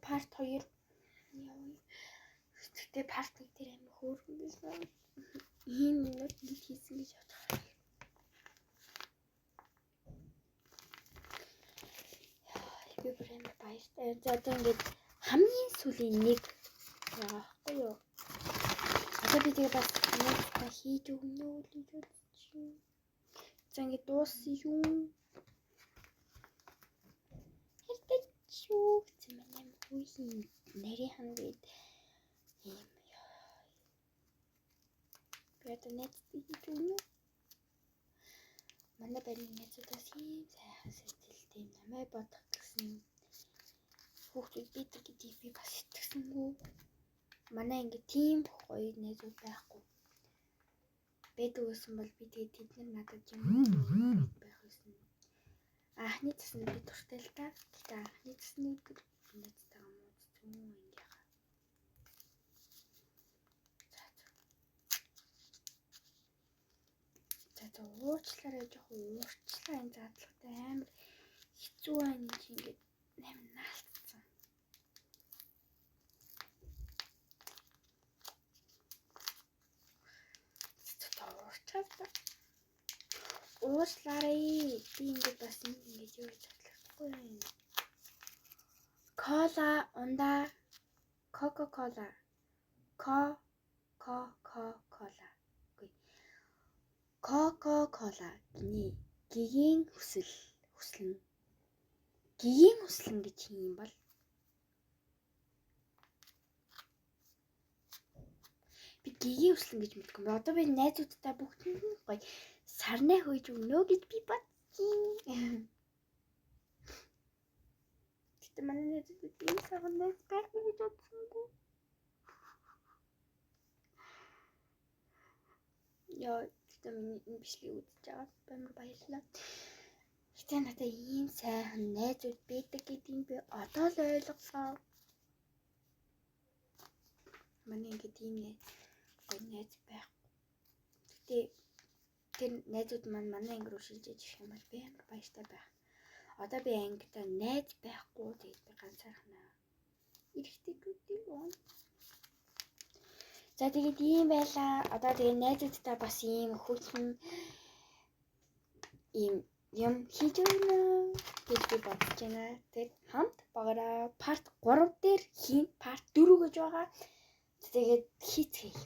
part 2 явъя. Тэгтээ part 1 дээр амар хөөрхөн байсан. Ийм минут нэг хийсэн гэж бодох. Би бүр амар баяртай. За одоо ингээд хамгийн сүүлийн нэг яахгүй юу? Одоо би тэгээ бас нэг хийж өгнө үү гэж бодчих. За ингээд дууссан юм. Хэрэг чүү гэсэн юм үгүй нарийн хангаад ийм яа. Би одоо net хийж өгнө. Манай барийн нэзүүдээс ийм сайхан сэтгэлтэй намайг бодох гэсэн хүүхдүүд бидэг гэдгийг би бас итгэсэнгүй. Манай ингээд тийм гоё нэзүүд байхгүй. Бэдэг гэсэн бол би тэгээд тэд нар надад юм байх байсан. Анхны цэснд би дуртай л та. Гэтэ анхны цэсний өдөр нэзтэйгээ мууц зүүн ингэхаа. За уучлаарай жоохон уурчлаа энэ задлахтай амар хэцүү байна чи ингээд нэм наалтсан. Уучлаарай би ингээд бас ингэж юу гэж бодлохгүй юм. Кола ундаа Кока-кола. Кока-кола. Кока-кола гинэ. Гигийн хүслэн. Гигийн хүслэн гэж юм бол би гигийн хүслэн гэж мэдгүй. Одоо би найзуудтай бүгдэнд нь гоё сарнаа хөөж өгнө гэж би бодчих. Гэтэ манай найзууд ийм сайхан найз байх гэж бодсонгүй. Яа, гэтэ миний энэ бичлэгийг үзэж байгаа баймар баярлалаа. Гэтэ надад ийм сайхан найзууд байдаг гэдгийг би одоо л ойлголоо. Манай ингээд ийм гоё найз байхгүй. Гэтэ тэр найзууд манай анги руу шилжиж ирэх юм бол би амар баяртай байх. Одоо би ангидаа найз байхгүй тэгээд би ганцаархнаа. Ирэхтэй гүдээ юм. За тэгээд ийм байлаа. Одоо тэгээд найзуудтай бас ийм хөөрхөн ийм юм хийж өгнө гэж би бодож байна. Тэгээд хамт багаараа part 3 дээр хийн part 4 гэж байгаа. Тэгээд хийцгээе.